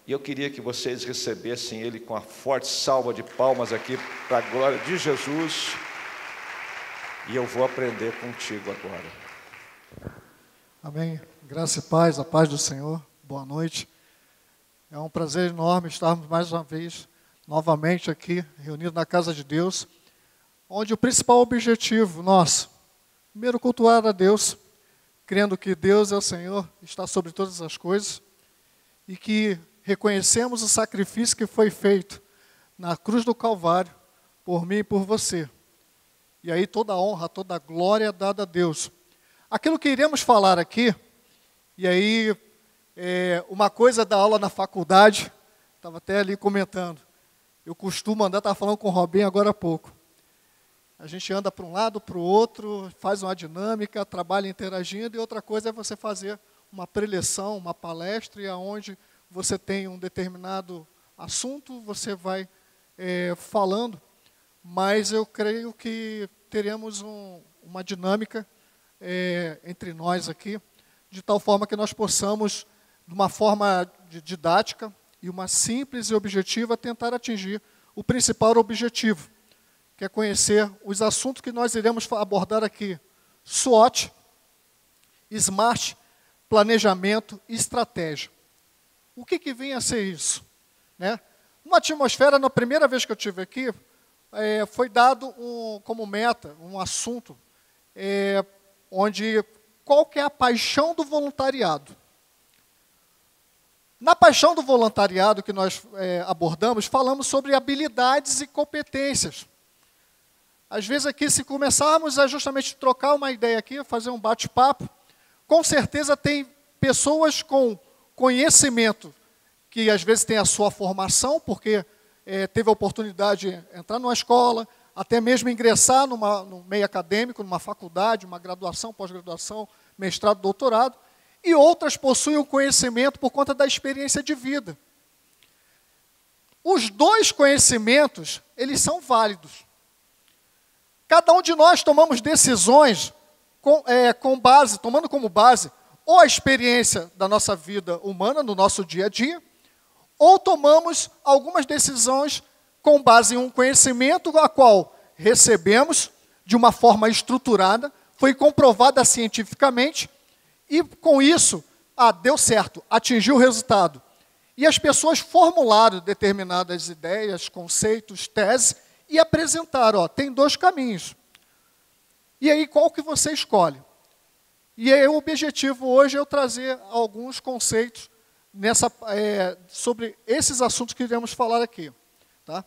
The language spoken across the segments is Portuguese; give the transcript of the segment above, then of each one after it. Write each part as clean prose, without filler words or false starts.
E eu queria que vocês recebessem ele com a forte salva de palmas aqui, para a glória de Jesus. E eu vou aprender contigo agora. Amém. Graça e paz, a paz do Senhor. Boa noite. É um prazer enorme estarmos mais uma vez, novamente aqui, reunidos na casa de Deus, onde o principal objetivo nosso, primeiro, cultuar a Deus, crendo que Deus é o Senhor, está sobre todas as coisas, e que reconhecemos o sacrifício que foi feito na cruz do Calvário, por mim e por você. E aí toda a honra, toda a glória é dada a Deus. Aquilo que iremos falar aqui, e aí uma coisa da aula na faculdade, estava até ali comentando, eu costumo andar, estava falando com o Robinho agora há pouco, a gente anda para um lado, para o outro, faz uma dinâmica, trabalha interagindo, e outra coisa é você fazer uma preleção, uma palestra, e aonde você tem um determinado assunto, você vai falando, mas eu creio que teremos uma dinâmica entre nós aqui, de tal forma que nós possamos, de uma forma didática e uma simples e objetiva, tentar atingir o principal objetivo, que é conhecer os assuntos que nós iremos abordar aqui. SWOT, SMART, planejamento e estratégia. O que vem a ser isso? Né? Uma atmosfera, na primeira vez que eu estive aqui, foi dado como meta, um assunto, onde qual que é a paixão do voluntariado. Na paixão do voluntariado que nós abordamos, falamos sobre habilidades e competências. Às vezes aqui, se começarmos a justamente trocar uma ideia aqui, fazer um bate-papo, com certeza tem pessoas com conhecimento, que às vezes tem a sua formação, porque teve a oportunidade de entrar numa escola, até mesmo ingressar no meio acadêmico, numa faculdade, uma graduação, pós-graduação, mestrado, doutorado, e outras possuem o conhecimento por conta da experiência de vida. Os dois conhecimentos, eles são válidos. Cada um de nós tomamos decisões tomando como base ou a experiência da nossa vida humana, no nosso dia a dia, ou tomamos algumas decisões com base em um conhecimento a qual recebemos de uma forma estruturada, foi comprovada cientificamente, e com isso, deu certo, atingiu o resultado. E as pessoas formularam determinadas ideias, conceitos, teses, e apresentaram, tem dois caminhos. E aí, qual que você escolhe? E aí, o objetivo hoje é eu trazer alguns conceitos sobre esses assuntos que iremos falar aqui. Tá?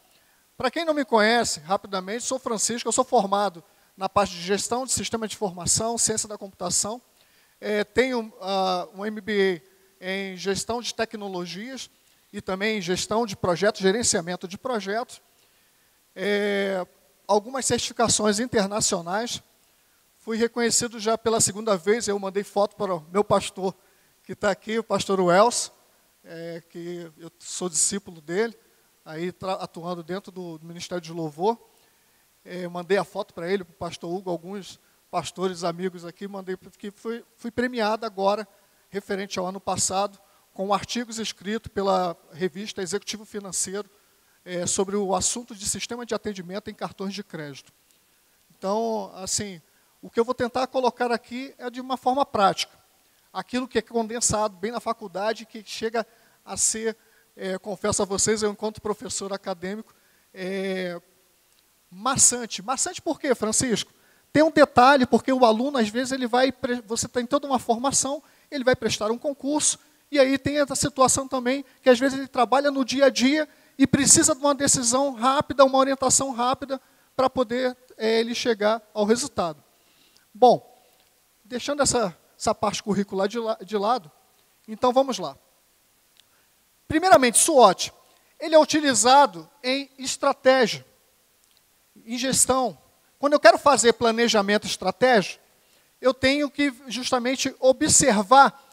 Para quem não me conhece, rapidamente, sou Francisco, eu sou formado na parte de gestão de sistema de informação, ciência da computação, tenho um MBA em gestão de tecnologias e também em gestão de projetos, gerenciamento de projetos, algumas certificações internacionais. Fui reconhecido já pela segunda vez, eu mandei foto para o meu pastor, que está aqui, o pastor Wells, que eu sou discípulo dele, aí atuando dentro do Ministério de Louvor. Mandei a foto para ele, para o pastor Hugo, alguns pastores amigos aqui, mandei, porque fui premiado agora, referente ao ano passado, com artigos escritos pela revista Executivo Financeiro, sobre o assunto de sistema de atendimento em cartões de crédito. Então, assim, o que eu vou tentar colocar aqui é de uma forma prática. Aquilo que é condensado bem na faculdade, que chega a ser, confesso a vocês, eu enquanto professor acadêmico, maçante. Maçante por quê, Francisco? Tem um detalhe, porque o aluno, às vezes, você tem toda uma formação, ele vai prestar um concurso, e aí tem essa situação também, que às vezes ele trabalha no dia a dia e precisa de uma decisão rápida, uma orientação rápida, para poder ele chegar ao resultado. Bom, deixando essa parte curricular de lado, então vamos lá. Primeiramente, SWOT, ele é utilizado em estratégia, em gestão. Quando eu quero fazer planejamento estratégico, eu tenho que justamente observar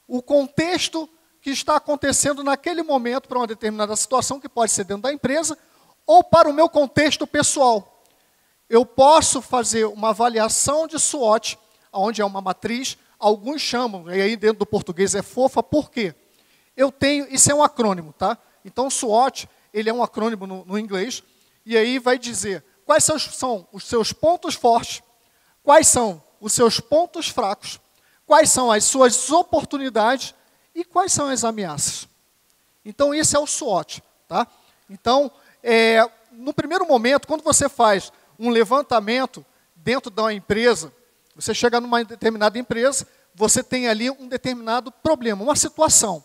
o contexto que está acontecendo naquele momento para uma determinada situação, que pode ser dentro da empresa, ou para o meu contexto pessoal. Eu posso fazer uma avaliação de SWOT, onde é uma matriz, alguns chamam, e aí dentro do português é FOFA, por quê? eu tenho, isso é um acrônimo, tá? Então, o SWOT, ele é um acrônimo no inglês, e aí vai dizer quais são os seus pontos fortes, quais são os seus pontos fracos, quais são as suas oportunidades e quais são as ameaças. Então, esse é o SWOT, tá? Então, no primeiro momento, quando você faz um levantamento dentro da empresa, você chega numa determinada empresa, você tem ali um determinado problema, uma situação.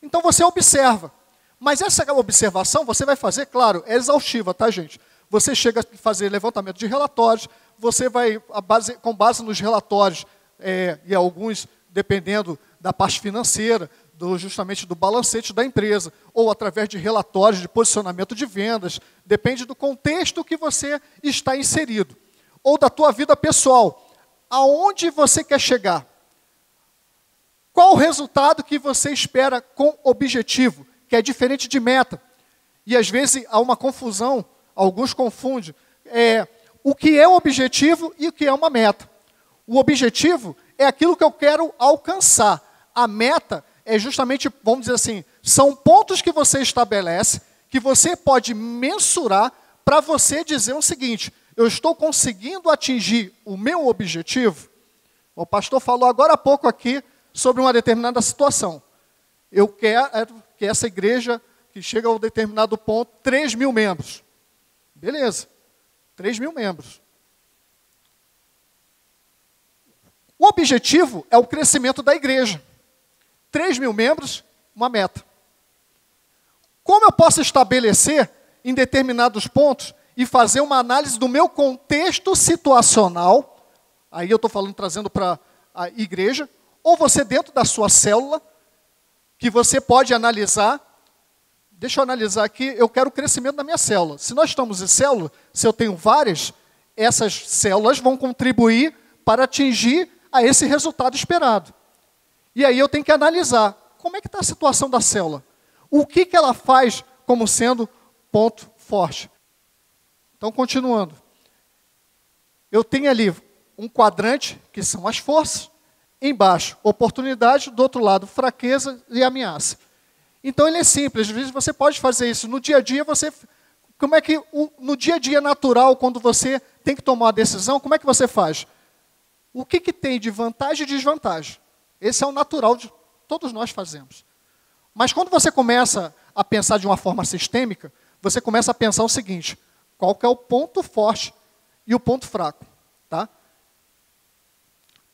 Então, você observa. Mas essa observação você vai fazer, claro, é exaustiva, tá, gente? Você chega a fazer levantamento de relatórios, você vai, com base nos relatórios, e alguns, dependendo da parte financeira, justamente do balancete da empresa, ou através de relatórios de posicionamento de vendas, depende do contexto que você está inserido, ou da tua vida pessoal. Aonde você quer chegar? Qual o resultado que você espera com objetivo, que é diferente de meta? E às vezes há uma confusão, alguns confundem o que é um objetivo e o que é uma meta. O objetivo é aquilo que eu quero alcançar. A meta é justamente, vamos dizer assim, são pontos que você estabelece, que você pode mensurar para você dizer o seguinte: eu estou conseguindo atingir o meu objetivo? O pastor falou agora há pouco aqui sobre uma determinada situação. Eu quero que essa igreja, que chega a um determinado ponto, 3.000 membros. Beleza, 3.000 membros. O objetivo é o crescimento da igreja. 3.000 membros, uma meta. Como eu posso estabelecer em determinados pontos e fazer uma análise do meu contexto situacional, aí eu estou falando, trazendo para a igreja, ou você dentro da sua célula, que você pode analisar, deixa eu analisar aqui, eu quero o crescimento da minha célula. Se nós estamos em célula, se eu tenho várias, essas células vão contribuir para atingir a esse resultado esperado. E aí eu tenho que analisar, como é que está a situação da célula? O que ela faz como sendo ponto forte? Então, continuando. Eu tenho ali um quadrante, que são as forças, embaixo, oportunidade, do outro lado, fraqueza e ameaça. Então, ele é simples. Às vezes você pode fazer isso. No dia a dia, como é que, no dia a dia natural, quando você tem que tomar uma decisão, como é que você faz? O que tem de vantagem e desvantagem? Esse é o natural de todos nós fazemos. Mas quando você começa a pensar de uma forma sistêmica, você começa a pensar o seguinte: qual que é o ponto forte e o ponto fraco, tá?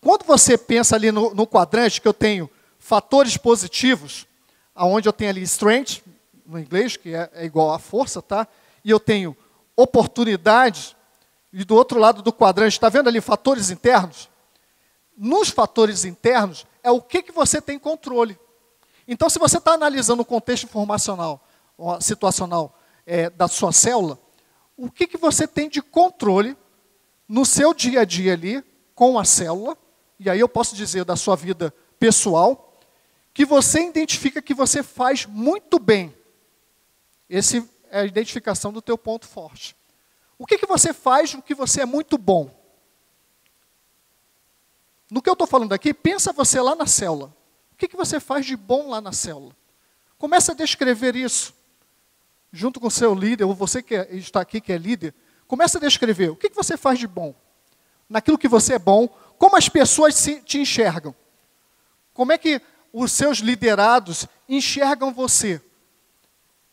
Quando você pensa ali no quadrante que eu tenho fatores positivos, aonde eu tenho ali strength, no inglês, que é igual a força, tá? E eu tenho oportunidades, e do outro lado do quadrante, está vendo ali fatores internos? Nos fatores internos, é o que você tem controle. Então, se você está analisando o contexto informacional, situacional da sua célula, o que você tem de controle no seu dia a dia ali, com a célula, e aí eu posso dizer da sua vida pessoal, que você identifica que você faz muito bem. Essa é a identificação do teu ponto forte. O que você faz no que você é muito bom? No que eu estou falando aqui, pensa você lá na célula. O que você faz de bom lá na célula? Começa a descrever isso. Junto com o seu líder, ou você que está aqui, que é líder, começa a descrever. O que você faz de bom? Naquilo que você é bom, como as pessoas te enxergam? Como é que os seus liderados enxergam você?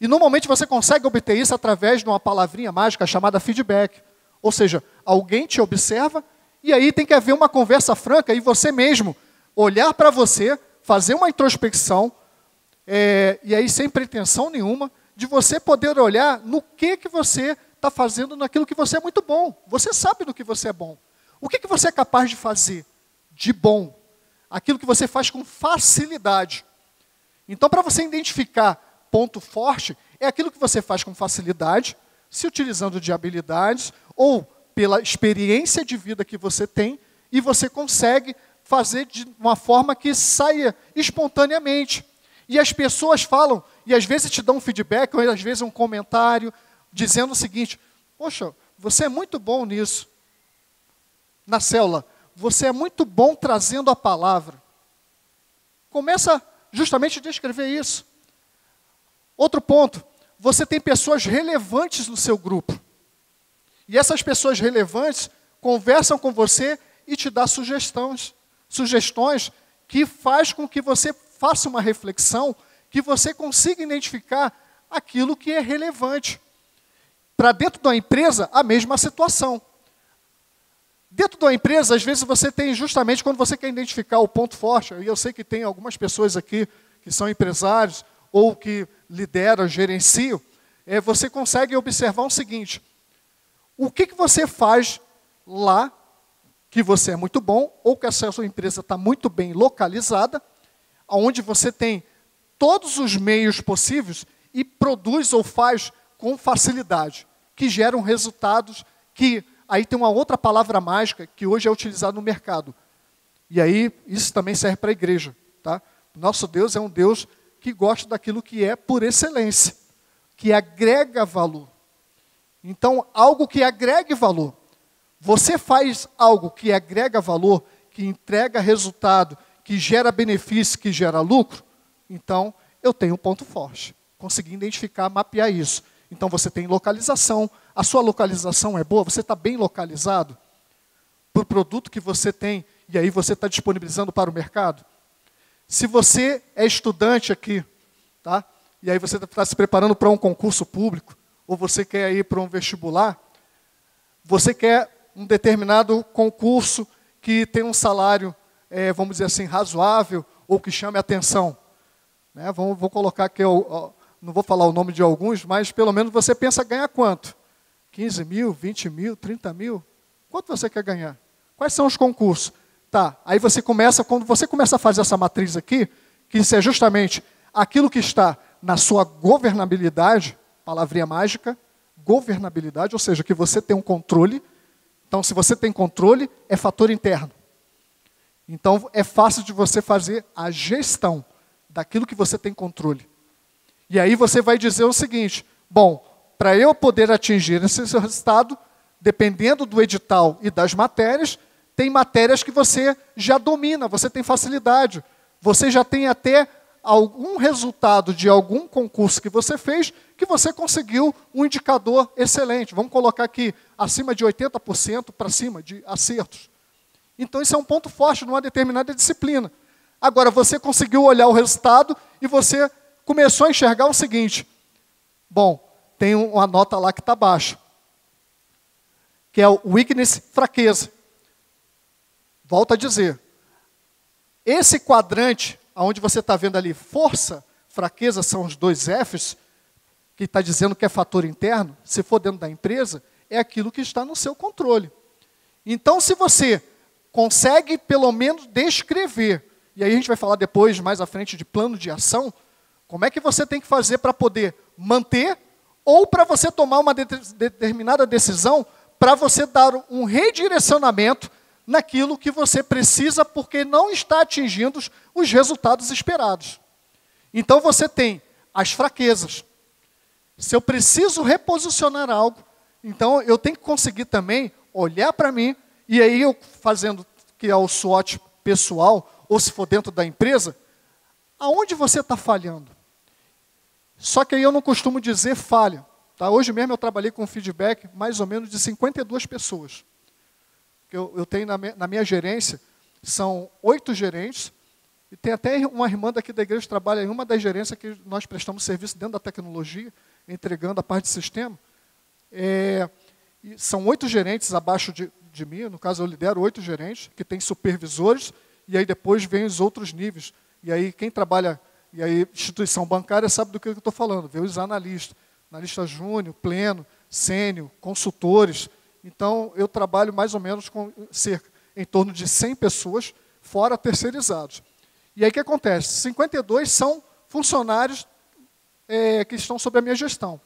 E normalmente você consegue obter isso através de uma palavrinha mágica chamada feedback. Ou seja, alguém te observa e aí tem que haver uma conversa franca e você mesmo olhar para você, fazer uma introspecção, e aí sem pretensão nenhuma, de você poder olhar no que você está fazendo naquilo que você é muito bom. Você sabe no que você é bom. O que você é capaz de fazer de bom? Aquilo que você faz com facilidade. Então, para você identificar ponto forte, é aquilo que você faz com facilidade, se utilizando de habilidades ou pela experiência de vida que você tem, e você consegue fazer de uma forma que saia espontaneamente. E as pessoas falam, e às vezes te dão um feedback, ou às vezes um comentário, dizendo o seguinte: poxa, você é muito bom nisso. Na célula, você é muito bom trazendo a palavra. Começa justamente descrever isso. Outro ponto, você tem pessoas relevantes no seu grupo. E essas pessoas relevantes conversam com você e te dão sugestões que faz com que você faça uma reflexão, que você consiga identificar aquilo que é relevante. Para dentro da empresa, a mesma situação. Dentro da empresa, às vezes você tem justamente, quando você quer identificar o ponto forte, e eu sei que tem algumas pessoas aqui que são empresários ou que lideram, gerenciam, você consegue observar o seguinte: o que você faz lá, que você é muito bom, ou que a sua empresa está muito bem localizada, onde você tem todos os meios possíveis e produz ou faz com facilidade, que geram resultados que, aí tem uma outra palavra mágica que hoje é utilizada no mercado. E aí, isso também serve para a igreja. Tá? Nosso Deus é um Deus que gosta daquilo que é por excelência, que agrega valor. Então, algo que agregue valor. Você faz algo que agrega valor, que entrega resultado, que gera benefício, que gera lucro, então eu tenho um ponto forte. Consegui identificar, mapear isso. Então você tem localização. A sua localização é boa? Você está bem localizado para o produto que você tem e aí você está disponibilizando para o mercado? Se você é estudante aqui, tá? E aí você está se preparando para um concurso público, ou você quer ir para um vestibular, você quer um determinado concurso que tem um salário, vamos dizer assim, razoável, ou que chame a atenção. Né? Vou colocar aqui, não vou falar o nome de alguns, mas pelo menos você pensa ganhar quanto? 15 mil, 20 mil, 30 mil? Quanto você quer ganhar? Quais são os concursos? Tá, aí você começa, quando você começa a fazer essa matriz aqui, que isso é justamente aquilo que está na sua governabilidade, palavrinha mágica, governabilidade, ou seja, que você tem um controle. Então, se você tem controle, é fator interno. Então, é fácil de você fazer a gestão daquilo que você tem controle. E aí você vai dizer o seguinte: bom, para eu poder atingir esse resultado, dependendo do edital e das matérias, tem matérias que você já domina, você tem facilidade. Você já tem até algum resultado de algum concurso que você fez, que você conseguiu um indicador excelente. Vamos colocar aqui, acima de 80% para cima de acertos. Então, isso é um ponto forte numa determinada disciplina. Agora, você conseguiu olhar o resultado e você começou a enxergar o seguinte: bom, tem uma nota lá que está baixa, que é o weakness, fraqueza. Volto a dizer, esse quadrante, onde você está vendo ali, força, fraqueza, são os dois Fs, que está dizendo que é fator interno, se for dentro da empresa, é aquilo que está no seu controle. Então, se você consegue, pelo menos, descrever, e aí a gente vai falar depois, mais à frente, de plano de ação, como é que você tem que fazer para poder manter, ou para você tomar uma determinada decisão, para você dar um redirecionamento naquilo que você precisa, porque não está atingindo os resultados esperados. Então você tem as fraquezas. Se eu preciso reposicionar algo, então eu tenho que conseguir também olhar para mim, e aí eu fazendo, que é o SWOT pessoal, ou se for dentro da empresa, aonde você está falhando? Só que aí eu não costumo dizer falha. Tá? Hoje mesmo eu trabalhei com feedback mais ou menos de 52 pessoas. Eu tenho na minha gerência, são 8 gerentes, e tem até uma irmã daqui da igreja que trabalha em uma das gerências que nós prestamos serviço dentro da tecnologia, entregando a parte de sistema. São 8 gerentes abaixo de mim, no caso eu lidero 8 gerentes, que tem supervisores, e aí depois vem os outros níveis. E aí quem trabalha, e aí instituição bancária sabe do que eu estou falando, vê os analistas, analista júnior, pleno, sênior, consultores. Então, eu trabalho mais ou menos com cerca, em torno de 100 pessoas, fora terceirizados. E aí o que acontece? 52 são funcionários que estão sob a minha gestão.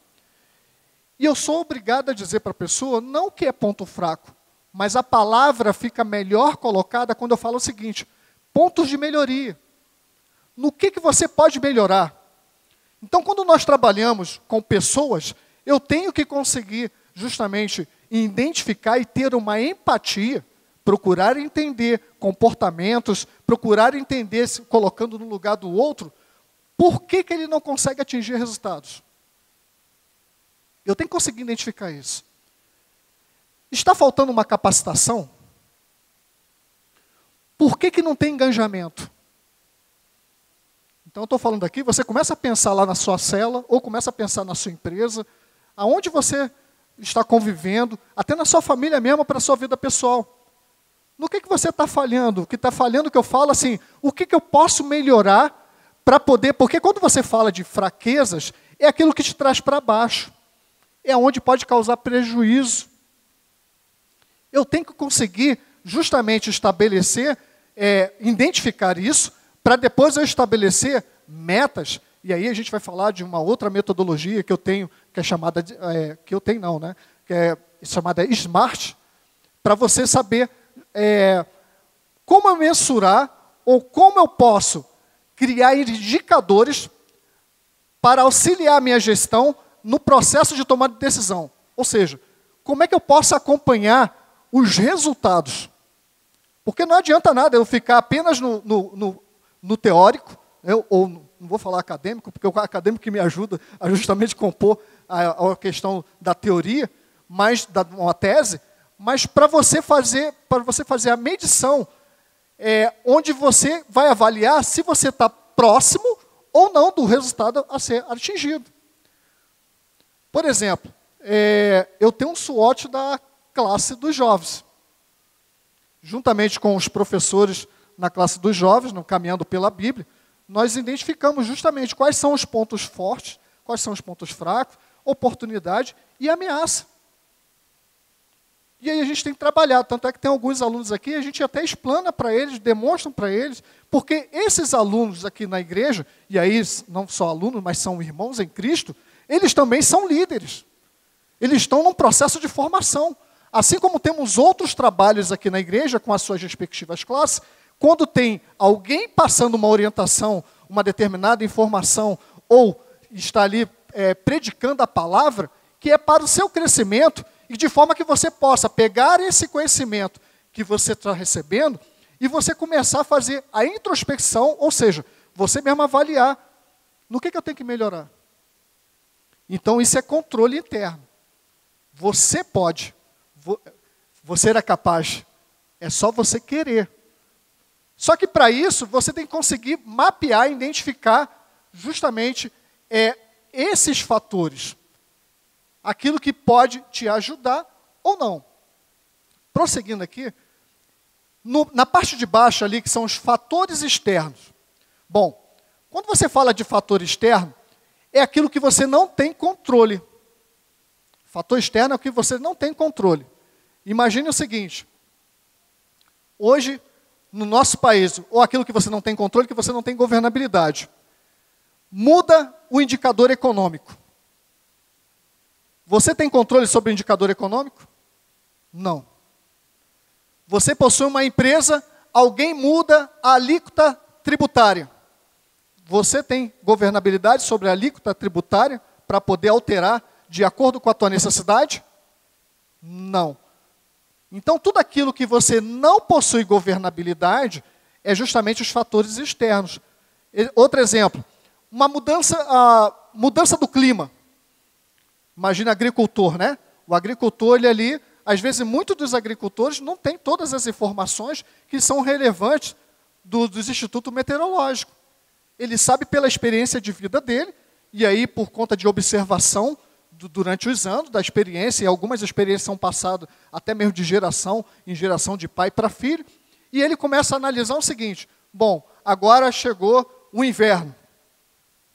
E eu sou obrigado a dizer para a pessoa, não que é ponto fraco, mas a palavra fica melhor colocada quando eu falo o seguinte: pontos de melhoria. No que você pode melhorar? Então, quando nós trabalhamos com pessoas, eu tenho que conseguir justamente identificar e ter uma empatia, procurar entender comportamentos, procurar entender, se colocando no lugar do outro, por que ele não consegue atingir resultados? Eu tenho que conseguir identificar isso. Está faltando uma capacitação? Por que não tem engajamento? Então, eu estou falando aqui, você começa a pensar lá na sua cela, ou começa a pensar na sua empresa, aonde você está convivendo, até na sua família mesmo, para a sua vida pessoal. No que você está falhando? O que está falhando que eu falo assim, o que eu posso melhorar para poder... Porque quando você fala de fraquezas, é aquilo que te traz para baixo. É onde pode causar prejuízo. Eu tenho que conseguir justamente estabelecer, identificar isso, para depois eu estabelecer metas. E aí a gente vai falar de uma outra metodologia que eu tenho, que é chamada de, que eu tenho não, né? Que é chamada SMART, para você saber como eu mensurar ou como eu posso criar indicadores para auxiliar a minha gestão no processo de tomada de decisão. Ou seja, como é que eu posso acompanhar os resultados? Porque não adianta nada eu ficar apenas no teórico, ou não vou falar acadêmico, porque o acadêmico que me ajuda a justamente compor a questão da teoria, mas uma tese, mas para você fazer a medição, onde você vai avaliar se você está próximo ou não do resultado a ser atingido. Por exemplo, eu tenho um SWOT da classe dos jovens. Juntamente com os professores na classe dos jovens, caminhando pela Bíblia, nós identificamos justamente quais são os pontos fortes, quais são os pontos fracos, oportunidade e ameaça. E aí a gente tem que trabalhar, tanto é que tem alguns alunos aqui, a gente até explana para eles, demonstra para eles, porque esses alunos aqui na igreja, e aí não só alunos, mas são irmãos em Cristo, eles também são líderes. Eles estão num processo de formação. Assim como temos outros trabalhos aqui na igreja, com as suas respectivas classes, quando tem alguém passando uma orientação, uma determinada informação, ou está ali predicando a palavra, que é para o seu crescimento, e de forma que você possa pegar esse conhecimento que você está recebendo e você começar a fazer a introspecção, ou seja, você mesmo avaliar no que eu tenho que melhorar. Então, isso é controle interno. Você pode, você é capaz, é só você querer. Só que para isso, você tem que conseguir mapear, identificar justamente esses fatores. Aquilo que pode te ajudar ou não. Prosseguindo aqui, na parte de baixo ali, que são os fatores externos. Bom, quando você fala de fator externo, é aquilo que você não tem controle. Fator externo é o que você não tem controle. Imagine o seguinte, hoje, no nosso país, ou aquilo que você não tem controle, que você não tem governabilidade, muda o indicador econômico. Você tem controle sobre o indicador econômico? Não. Você possui uma empresa, alguém muda a alíquota tributária. Você tem governabilidade sobre a alíquota tributária para poder alterar de acordo com a tua necessidade? Não. Então, tudo aquilo que você não possui governabilidade é justamente os fatores externos. Outro exemplo, uma mudança do clima. Imagina agricultor, né? O agricultor, ele ali, às vezes, muitos dos agricultores não têm todas as informações que são relevantes dos institutos meteorológicos. Ele sabe pela experiência de vida dele, e aí, por conta de observação durante os anos, da experiência, e algumas experiências são passadas até mesmo de geração em geração, de pai para filho, e ele começa a analisar o seguinte, bom, agora chegou o inverno.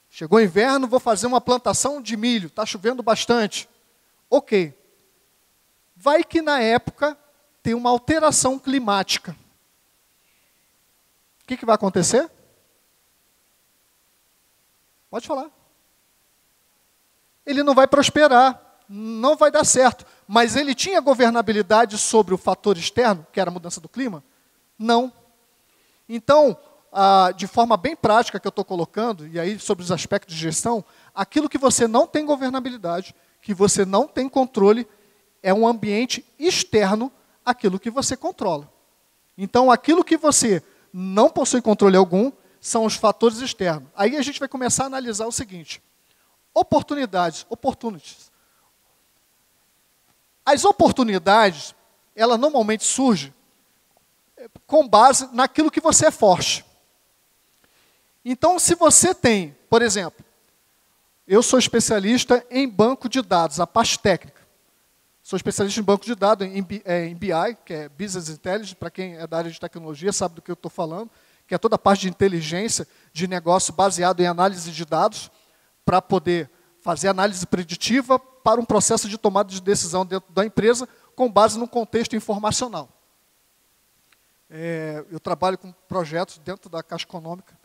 Chegou o inverno, vou fazer uma plantação de milho, está chovendo bastante. Ok. Vai que na época tem uma alteração climática. O que vai acontecer? Pode falar. Ele não vai prosperar, não vai dar certo. Mas ele tinha governabilidade sobre o fator externo, que era a mudança do clima? Não. Então, de forma bem prática que eu estou colocando, e aí sobre os aspectos de gestão, aquilo que você não tem governabilidade, que você não tem controle, é um ambiente externo àquilo que você controla. Então, aquilo que você não possui controle algum, são os fatores externos. Aí a gente vai começar a analisar o seguinte: opportunities. As oportunidades, ela normalmente surge com base naquilo que você é forte. Então, se você tem, por exemplo, eu sou especialista em banco de dados, a parte técnica. Sou especialista em banco de dados, em BI, que é Business Intelligence, para quem é da área de tecnologia, sabe do que eu estou falando, que é toda a parte de inteligência de negócio baseado em análise de dados, para poder fazer análise preditiva para um processo de tomada de decisão dentro da empresa, com base num contexto informacional. Eu trabalho com projetos dentro da Caixa Econômica,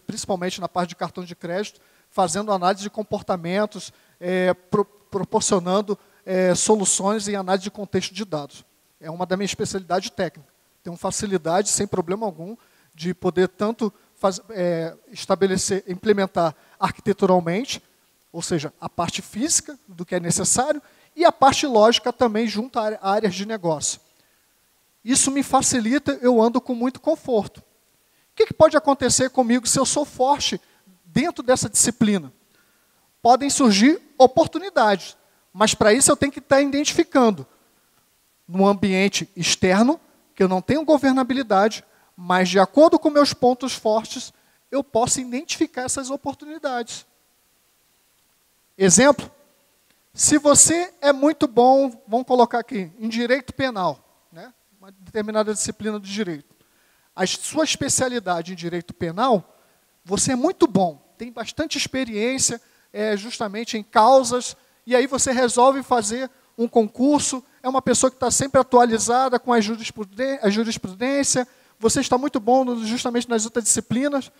principalmente na parte de cartão de crédito, fazendo análise de comportamentos, proporcionando soluções em análise de contexto de dados. É uma da minha especialidade técnica. Tenho facilidade, sem problema algum, de poder tanto estabelecer, implementar arquiteturalmente, ou seja, a parte física do que é necessário, e a parte lógica também junto a áreas de negócio. Isso me facilita, eu ando com muito conforto. O que pode acontecer comigo se eu sou forte dentro dessa disciplina? Podem surgir oportunidades, mas para isso eu tenho que estar identificando no ambiente externo, que eu não tenho governabilidade, mas de acordo com meus pontos fortes, eu posso identificar essas oportunidades. Exemplo, se você é muito bom, vamos colocar aqui, em direito penal, né? Uma determinada disciplina do direito. A sua especialidade em direito penal, você é muito bom, tem bastante experiência justamente em causas, e aí você resolve fazer um concurso, é uma pessoa que está sempre atualizada com a jurisprudência, você está muito bom justamente nas outras disciplinas,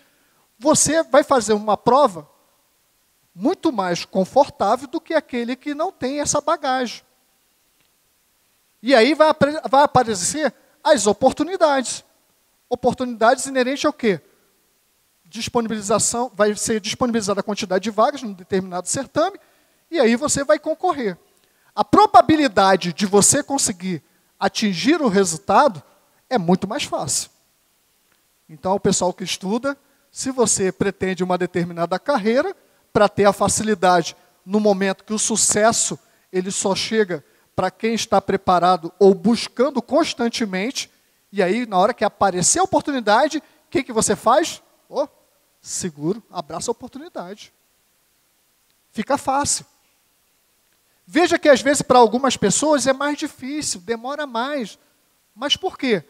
você vai fazer uma prova muito mais confortável do que aquele que não tem essa bagagem. E aí vai aparecer as oportunidades. Oportunidades inerentes ao quê? Disponibilização, vai ser disponibilizada a quantidade de vagas num determinado certame, e aí você vai concorrer. A probabilidade de você conseguir atingir o resultado é muito mais fácil. Então, o pessoal que estuda, se você pretende uma determinada carreira, para ter a facilidade no momento que o sucesso ele só chega para quem está preparado ou buscando constantemente, e aí, na hora que aparecer a oportunidade, o que você faz? Seguro, abraça a oportunidade. Fica fácil. Veja que, às vezes, para algumas pessoas é mais difícil, demora mais. Mas por quê?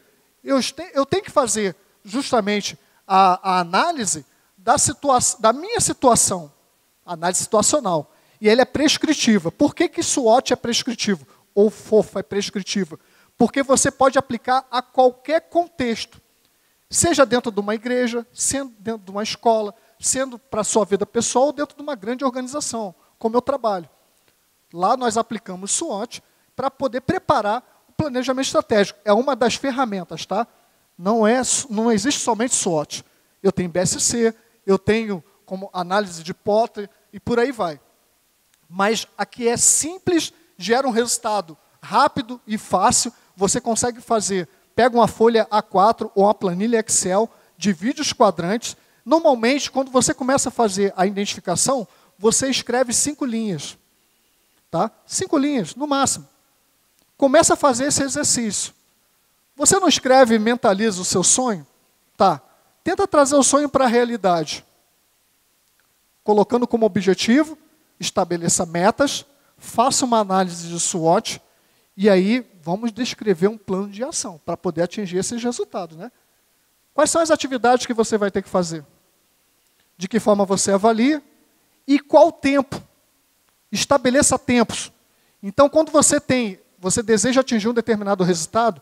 Eu tenho que fazer justamente a análise da minha situação, análise situacional. E ela é prescritiva. Por que SWOT é prescritivo? Ou FOFA é prescritiva? Porque você pode aplicar a qualquer contexto. Seja dentro de uma igreja, sendo dentro de uma escola, sendo para a sua vida pessoal ou dentro de uma grande organização, como eu trabalho. Lá nós aplicamos SWOT para poder preparar o planejamento estratégico. É uma das ferramentas, tá? Não existe somente SWOT. Eu tenho BSC, eu tenho como análise de Potter e por aí vai. Mas aqui é simples, gera um resultado rápido e fácil. Você consegue fazer, pega uma folha A4 ou uma planilha Excel, divide os quadrantes. Normalmente, quando você começa a fazer a identificação, você escreve 5 linhas. Tá? 5 linhas, no máximo. Começa a fazer esse exercício. Você não escreve e mentaliza o seu sonho? Tá. Tenta trazer o sonho para a realidade. Colocando como objetivo, estabeleça metas, faça uma análise de SWOT, e aí vamos descrever um plano de ação para poder atingir esses resultados, né? Quais são as atividades que você vai ter que fazer? De que forma você avalia? E qual tempo? Estabeleça tempos. Então, quando você deseja atingir um determinado resultado,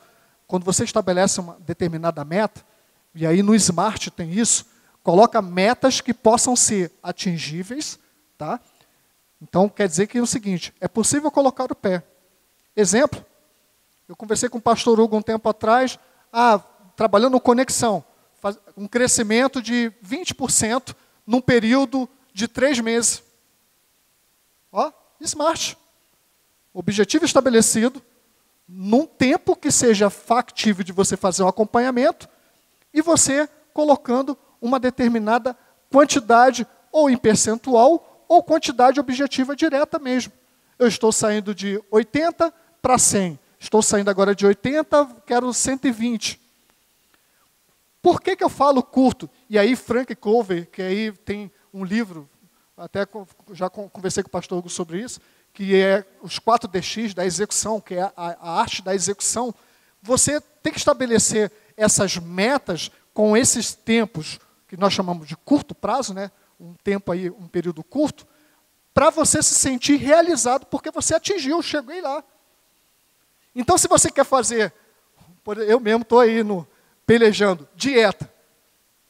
quando você estabelece uma determinada meta, e aí no SMART tem isso, coloca metas que possam ser atingíveis, tá? Então, quer dizer que é o seguinte, é possível colocar o pé. Exemplo, eu conversei com o pastor Hugo um tempo atrás, trabalhando no Conexão, um crescimento de 20% num período de 3 meses. SMART. Objetivo estabelecido, num tempo que seja factível de você fazer um acompanhamento, e você colocando uma determinada quantidade, ou em percentual, ou quantidade objetiva direta mesmo. Eu estou saindo de 80 para 100. Estou saindo agora de 80, quero 120. Por que eu falo curto? E aí Frank Clover, que aí tem um livro, até já conversei com o pastor Hugo sobre isso, que é os 4DX da execução, que é a arte da execução. Você tem que estabelecer essas metas com esses tempos, que nós chamamos de curto prazo, né? Um tempo aí, um período curto, para você se sentir realizado, porque você atingiu, cheguei lá. Então, se você quer fazer, eu mesmo estou aí pelejando, dieta.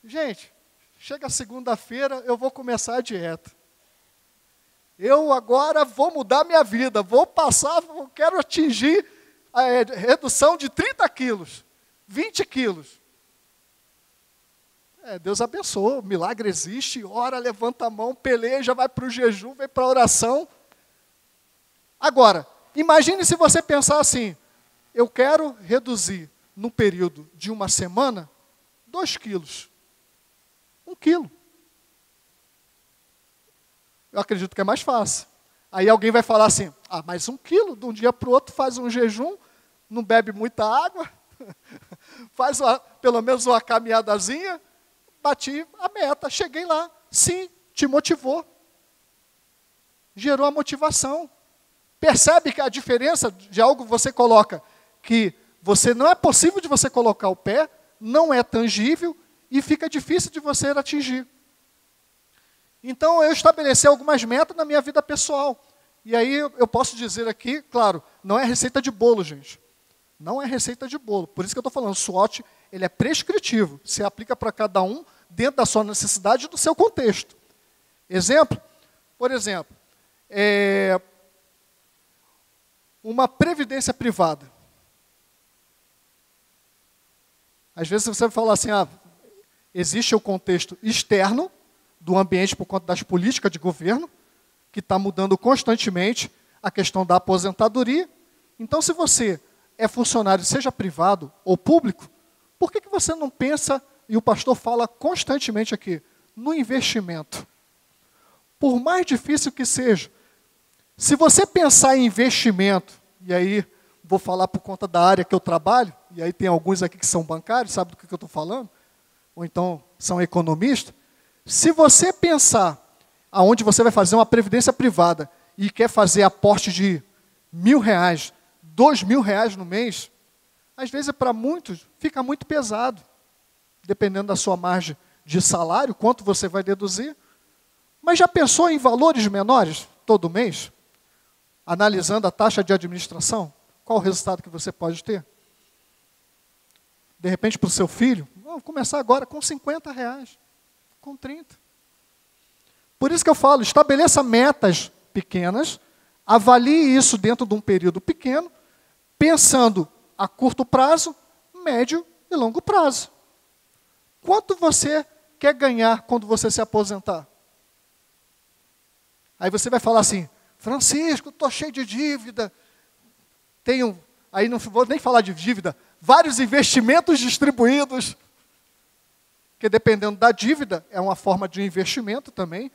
Gente, chega segunda-feira, eu vou começar a dieta. Eu agora vou mudar minha vida, quero atingir a redução de 30 quilos, 20 quilos. Deus abençoa, o milagre existe, ora, levanta a mão, peleja, vai para o jejum, vai para a oração. Agora, imagine se você pensar assim, eu quero reduzir, no período de uma semana, 2 quilos. 1 quilo. Eu acredito que é mais fácil. Aí alguém vai falar assim, mas 1 quilo, de um dia para o outro, faz um jejum, não bebe muita água, faz pelo menos uma caminhadazinha, bati a meta, cheguei lá. Sim, te motivou. Gerou a motivação. Percebe que a diferença de algo que você coloca, que não é possível de você colocar o pé, não é tangível e fica difícil de você atingir. Então, eu estabeleci algumas metas na minha vida pessoal. E aí, eu posso dizer aqui, claro, não é receita de bolo, gente. Não é receita de bolo. Por isso que eu estou falando, o SWOT, ele é prescritivo. Se aplica para cada um, dentro da sua necessidade e do seu contexto. Exemplo? Por exemplo, uma previdência privada. Às vezes você vai falar assim, existe o contexto externo do ambiente por conta das políticas de governo, que está mudando constantemente a questão da aposentadoria. Então, se você é funcionário, seja privado ou público, por que você não pensa, e o pastor fala constantemente aqui, no investimento? Por mais difícil que seja, se você pensar em investimento, e aí vou falar por conta da área que eu trabalho, e aí tem alguns aqui que são bancários, sabe do que eu estou falando? Ou então são economistas. Se você pensar aonde você vai fazer uma previdência privada e quer fazer aporte de R$1.000, R$2.000 no mês, às vezes para muitos fica muito pesado, dependendo da sua margem de salário, quanto você vai deduzir. Mas já pensou em valores menores todo mês? Analisando a taxa de administração, qual o resultado que você pode ter? De repente, para o seu filho, vamos começar agora com R$50, com 30. Por isso que eu falo, estabeleça metas pequenas, avalie isso dentro de um período pequeno, pensando a curto prazo, médio e longo prazo. Quanto você quer ganhar quando você se aposentar? Aí você vai falar assim, Francisco, estou cheio de dívida, aí não vou nem falar de dívida, vários investimentos distribuídos, que dependendo da dívida, é uma forma de investimento também,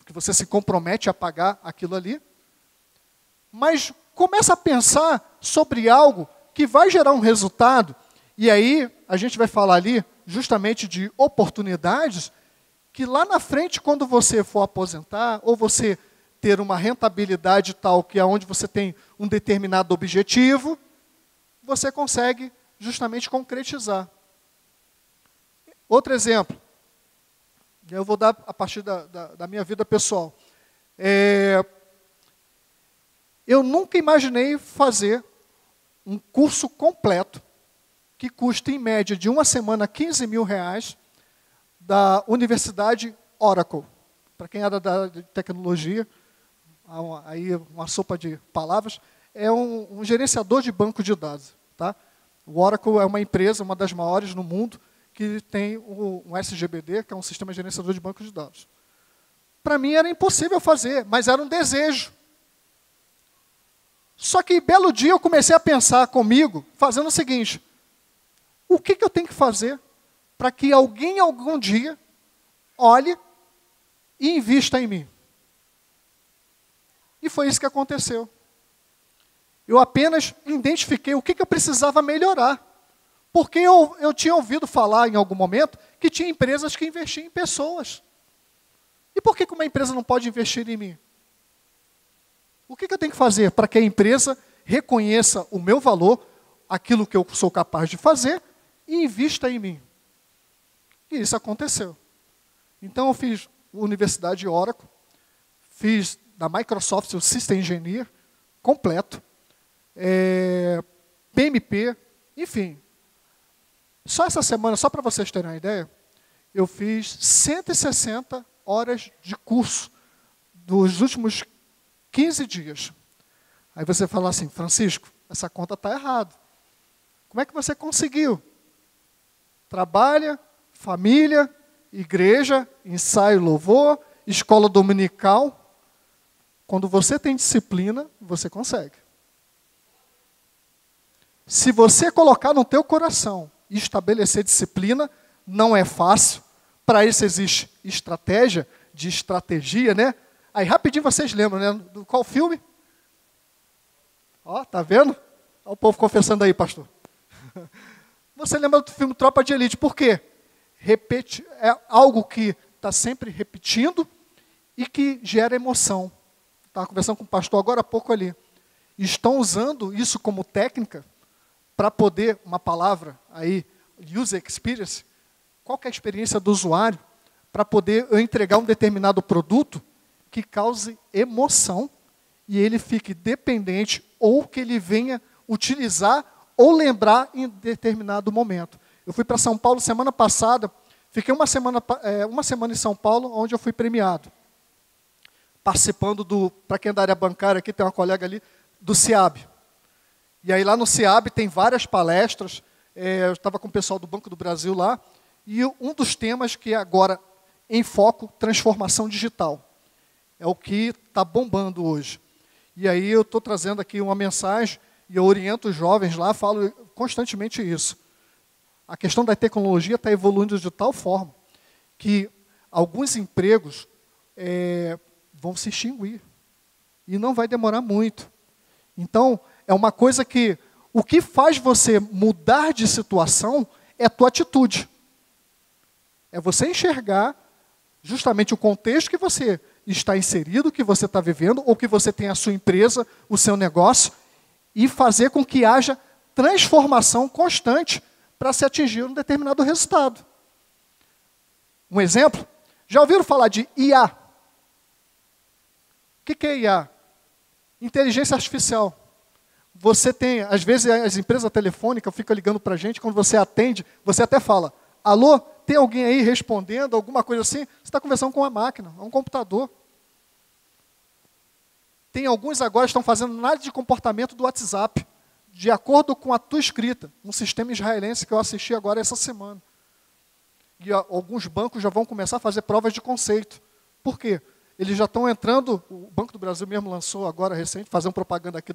que você se compromete a pagar aquilo ali. Mas começa a pensar sobre algo que vai gerar um resultado, e aí a gente vai falar ali justamente de oportunidades, que lá na frente, quando você for aposentar, ou você ter uma rentabilidade tal que é onde você tem um determinado objetivo, você consegue justamente concretizar. Outro exemplo, eu vou dar a partir da minha vida pessoal. Eu nunca imaginei fazer um curso completo que custa, em média, de uma semana, R$15.000, da Universidade Oracle. Para quem era da tecnologia, aí uma sopa de palavras, é um gerenciador de banco de dados. Tá? O Oracle é uma empresa, uma das maiores no mundo, que tem um SGBD, que é um sistema gerenciador de banco de dados. Para mim era impossível fazer, mas era um desejo. Só que, belo dia, eu comecei a pensar comigo, fazendo o seguinte, o que eu tenho que fazer para que alguém, algum dia, olhe e invista em mim. E foi isso que aconteceu. Eu apenas identifiquei o que eu precisava melhorar. Porque eu tinha ouvido falar em algum momento que tinha empresas que investiam em pessoas. E por que uma empresa não pode investir em mim? O que eu tenho que fazer para que a empresa reconheça o meu valor, aquilo que eu sou capaz de fazer, e invista em mim? E isso aconteceu. Então eu fiz Universidade Oracle, fiz da Microsoft o System Engineer completo, PMP, enfim. Só essa semana, só para vocês terem uma ideia, eu fiz 160 horas de curso dos últimos 15 dias. Aí você fala assim, Francisco, essa conta está errada. Como é que você conseguiu? Trabalha, família, igreja, ensaio, louvor, escola dominical. Quando você tem disciplina, você consegue. Se você colocar no teu coração e estabelecer disciplina, não é fácil. Para isso existe estratégia, né? Aí rapidinho vocês lembram, né? Do qual filme? Ó, tá vendo? Olha o povo confessando aí, pastor. Você lembra do filme Tropa de Elite? Por quê? É algo que está sempre repetindo e que gera emoção. Estava conversando com o pastor agora há pouco ali. Estão usando isso como técnica para poder, uma palavra aí, user experience, qual que é a experiência do usuário, para poder eu entregar um determinado produto que cause emoção e ele fique dependente ou que ele venha utilizar ou lembrar em determinado momento. Eu fui para São Paulo semana passada, fiquei uma semana em São Paulo, onde eu fui premiado. Participando para quem é da área bancária aqui, tem uma colega ali, do CIAB. E aí lá no CIAB tem várias palestras, eu estava com o pessoal do Banco do Brasil lá, e um dos temas que é agora em foco, transformação digital. É o que está bombando hoje. E aí eu estou trazendo aqui uma mensagem, e eu oriento os jovens lá, falo constantemente isso. A questão da tecnologia está evoluindo de tal forma que alguns empregos vão se extinguir. E não vai demorar muito. Então, é uma coisa que o que faz você mudar de situação é a tua atitude. É você enxergar justamente o contexto que você está inserido, que você está vivendo, ou que você tem a sua empresa, o seu negócio, e fazer com que haja transformação constante para se atingir um determinado resultado. Um exemplo, já ouviram falar de IA? O que é IA? Inteligência artificial. Você tem, às vezes as empresas telefônicas ficam ligando para a gente, quando você atende, você até fala, alô, tem alguém aí respondendo, alguma coisa assim? Você está conversando com uma máquina, um computador. Tem alguns agora que estão fazendo análise de comportamento do WhatsApp, de acordo com a tua escrita, um sistema israelense que eu assisti agora essa semana. E alguns bancos já vão começar a fazer provas de conceito. Por quê? Eles já estão entrando, o Banco do Brasil mesmo lançou agora recente, fazer uma propaganda aqui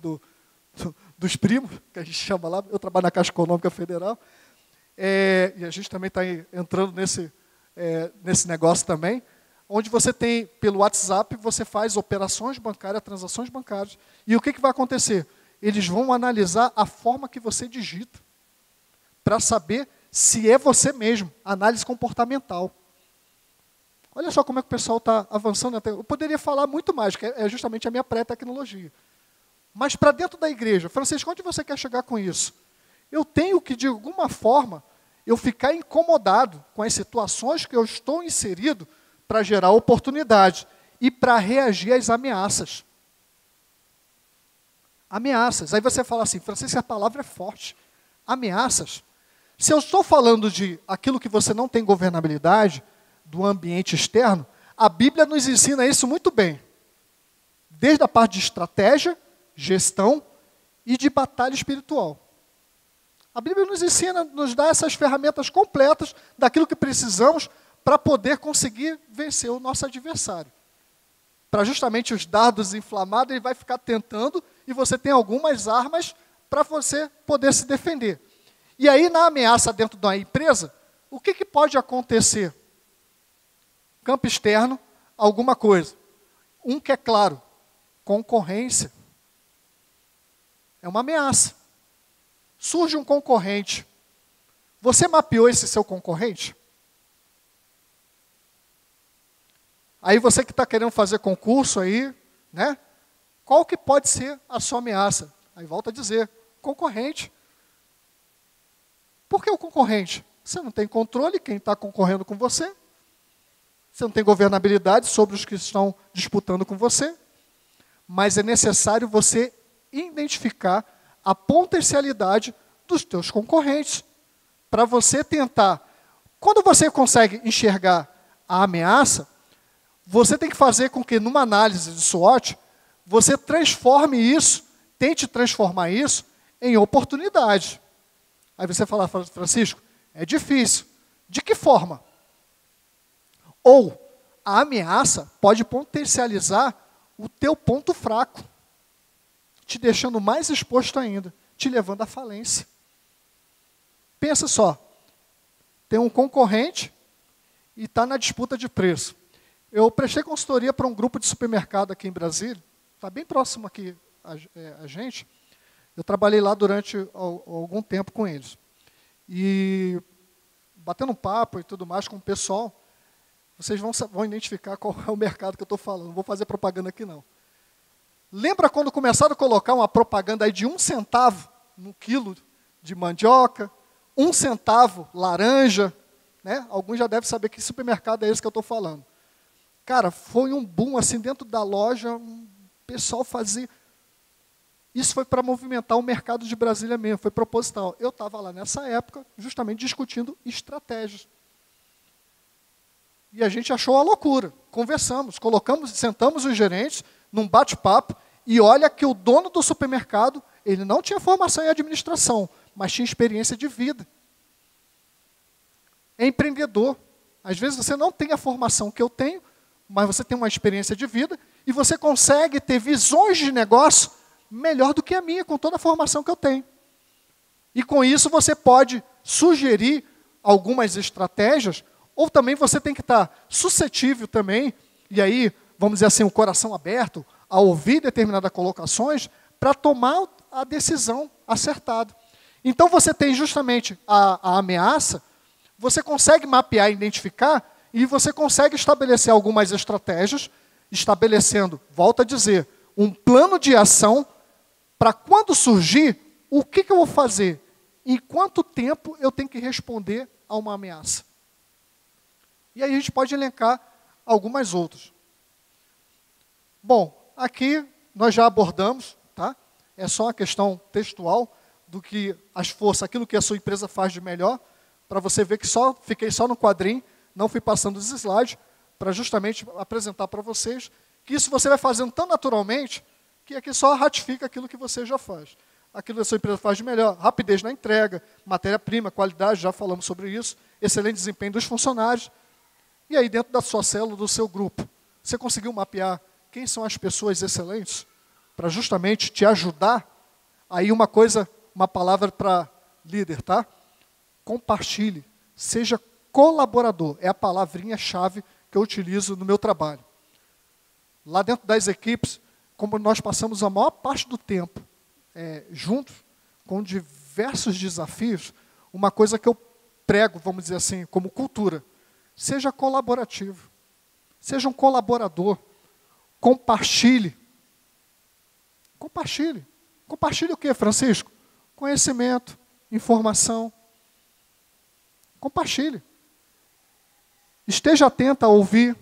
dos primos, que a gente chama lá, eu trabalho na Caixa Econômica Federal, e a gente também está entrando nesse negócio também, onde você tem, pelo WhatsApp, você faz operações bancárias, transações bancárias, e o que vai acontecer? Eles vão analisar a forma que você digita, para saber se é você mesmo, análise comportamental. Olha só como é que o pessoal está avançando. Eu poderia falar muito mais, que é justamente a minha pré-tecnologia. Mas para dentro da igreja, Francisco, onde você quer chegar com isso? Eu tenho que, de alguma forma, eu ficar incomodado com as situações que eu estou inserido para gerar oportunidade e para reagir às ameaças. Ameaças. Aí você fala assim, Francisco, a palavra é forte. Ameaças. Se eu estou falando de aquilo que você não tem governabilidade, do ambiente externo, a Bíblia nos ensina isso muito bem. Desde a parte de estratégia, gestão e de batalha espiritual. A Bíblia nos ensina, nos dá essas ferramentas completas daquilo que precisamos para poder conseguir vencer o nosso adversário. Para justamente os dardos inflamados, ele vai ficar tentando e você tem algumas armas para você poder se defender. E aí, na ameaça dentro da empresa, o que pode acontecer? campo externo, alguma coisa. Um que é claro, concorrência. É uma ameaça. Surge um concorrente. Você mapeou esse seu concorrente? Aí você que está querendo fazer concurso aí, né? Qual que pode ser a sua ameaça? Aí volta a dizer, concorrente. Por que o concorrente? Você não tem controle, quem está concorrendo com você. Você não tem governabilidade sobre os que estão disputando com você. Mas é necessário você identificar a potencialidade dos teus concorrentes. Para você tentar. Quando você consegue enxergar a ameaça, você tem que fazer com que, numa análise de SWOT, você transforme isso, tente transformar isso em oportunidade. Aí você fala, Francisco, é difícil. De que forma? Ou a ameaça pode potencializar o teu ponto fraco, te deixando mais exposto ainda, te levando à falência. Pensa só, tem um concorrente e está na disputa de preço. Eu prestei consultoria para um grupo de supermercado aqui em Brasília, está bem próximo aqui a gente. Eu trabalhei lá durante algum tempo com eles. E batendo um papo e tudo mais com o pessoal, vocês vão identificar qual é o mercado que eu estou falando. Não vou fazer propaganda aqui, não. Lembra quando começaram a colocar uma propaganda aí de 1 centavo no quilo de mandioca, 1 centavo laranja, né? Alguns já devem saber que supermercado é esse que eu estou falando. Cara, foi um boom assim dentro da loja, o pessoal fazia. Isso foi para movimentar o mercado de Brasília mesmo, foi proposital. Eu estava lá nessa época, justamente discutindo estratégias. E a gente achou a loucura. Conversamos, sentamos os gerentes num bate-papo, e olha que o dono do supermercado, ele não tinha formação em administração, mas tinha experiência de vida. É empreendedor. Às vezes você não tem a formação que eu tenho, mas você tem uma experiência de vida, e você consegue ter visões de negócio melhor do que a minha, com toda a formação que eu tenho. E com isso você pode sugerir algumas estratégias, ou também você tem que estar suscetível também, e aí, vamos dizer assim, o coração aberto, a ouvir determinadas colocações, para tomar a decisão acertada. Então você tem justamente a ameaça, você consegue mapear, identificar, e você consegue estabelecer algumas estratégias, estabelecendo, volto a dizer, um plano de ação, para quando surgir, o que eu vou fazer? Em quanto tempo eu tenho que responder a uma ameaça? E aí a gente pode elencar algumas outras. Bom, aqui nós já abordamos, tá? É só uma questão textual do que as forças, aquilo que a sua empresa faz de melhor, para você ver que fiquei só no quadrinho, não fui passando os slides, para justamente apresentar para vocês que isso você vai fazendo tão naturalmente, que aqui só ratifica aquilo que você já faz. Aquilo que a sua empresa faz de melhor, rapidez na entrega, matéria-prima, qualidade, já falamos sobre isso, excelente desempenho dos funcionários. E aí dentro da sua célula, do seu grupo, você conseguiu mapear quem são as pessoas excelentes? Para justamente te ajudar. Aí uma palavra para líder, tá? Compartilhe, seja colaborador. É a palavrinha-chave que eu utilizo no meu trabalho. Lá dentro das equipes, como nós passamos a maior parte do tempo juntos, com diversos desafios, uma coisa que eu prego, vamos dizer assim, como cultura, seja colaborativo, seja um colaborador, compartilhe. Compartilhe. Compartilhe o quê, Francisco? Conhecimento, informação. Compartilhe. Esteja atento a ouvir,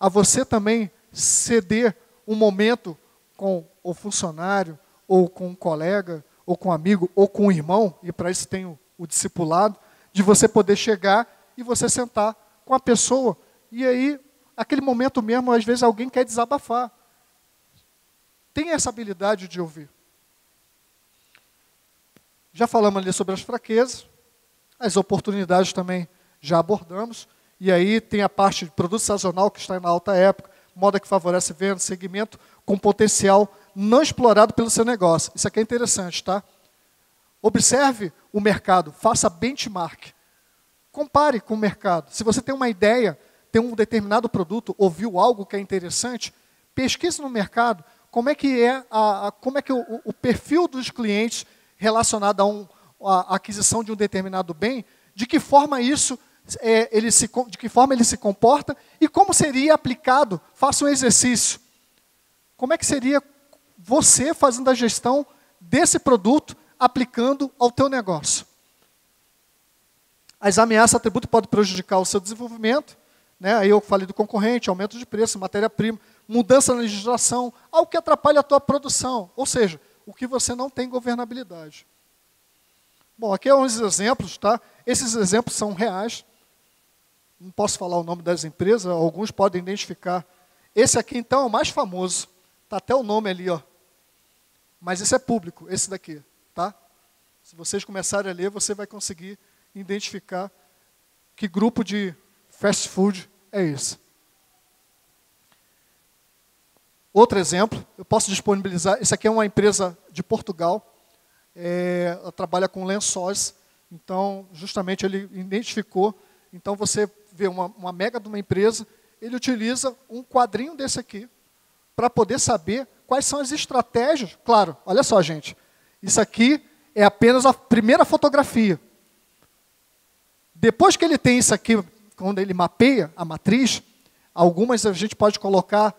a você também ceder um momento com o funcionário, ou com um colega, ou com um amigo, ou com um irmão, e para isso tem o discipulado, de você poder chegar e você sentar com a pessoa, e aí, aquele momento mesmo, às vezes alguém quer desabafar. Tem essa habilidade de ouvir. Já falamos ali sobre as fraquezas, as oportunidades também já abordamos, e aí tem a parte de produto sazonal que está na alta época, moda que favorece venda, segmento com potencial não explorado pelo seu negócio. Isso aqui é interessante, tá? Observe o mercado, faça benchmark. Compare com o mercado. Se você tem uma ideia tem um determinado produto, ouviu algo que é interessante, pesquise no mercado como é que é, como é que o perfil dos clientes relacionado à aquisição de um determinado bem, de que forma isso de que forma ele se comporta e como seria aplicado. Faça um exercício. Como é que seria você fazendo a gestão desse produto aplicando ao teu negócio? As ameaças a tributo podem prejudicar o seu desenvolvimento, né? Aí eu falei do concorrente, aumento de preço, matéria-prima, mudança na legislação, algo que atrapalha a tua produção, ou seja, o que você não tem governabilidade. Bom, aqui são uns exemplos, tá? Esses exemplos são reais. Não posso falar o nome das empresas, alguns podem identificar. Esse aqui, então, é o mais famoso. Está até o nome ali, ó. Mas esse é público, esse daqui, tá? Se vocês começarem a ler, você vai conseguir identificar que grupo de fast food é esse. Outro exemplo, eu posso disponibilizar, esse aqui é uma empresa de Portugal, ela trabalha com lençóis, então, justamente ele identificou, então você vê uma mega de uma empresa, ele utiliza um quadrinho desse aqui, para poder saber quais são as estratégias. Claro, olha só, gente, isso aqui é apenas a primeira fotografia. Depois que ele tem isso aqui, quando ele mapeia a matriz, algumas a gente pode colocar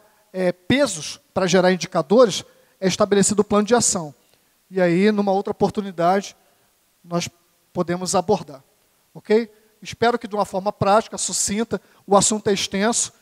pesos para gerar indicadores, é estabelecido o plano de ação. E aí, numa outra oportunidade, nós podemos abordar. Ok? Espero que de uma forma prática, sucinta, o assunto é extenso,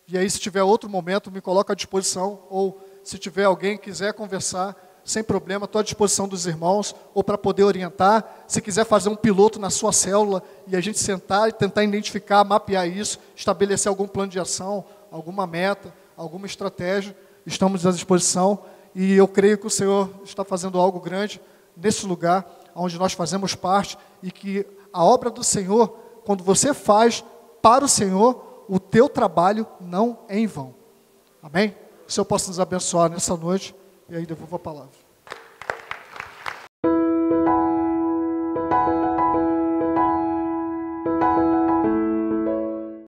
e aí se tiver outro momento, me coloca à disposição, ou se tiver alguém que quiser conversar, sem problema, estou à disposição dos irmãos, ou para poder orientar, se quiser fazer um piloto na sua célula, e a gente sentar e tentar identificar, mapear isso, estabelecer algum plano de ação, alguma meta, alguma estratégia, estamos à disposição, e eu creio que o Senhor está fazendo algo grande nesse lugar, onde nós fazemos parte, e que a obra do Senhor, quando você faz para o Senhor, o teu trabalho não é em vão. Amém? Que o Senhor possa nos abençoar nessa noite, e aí devolvo a palavra.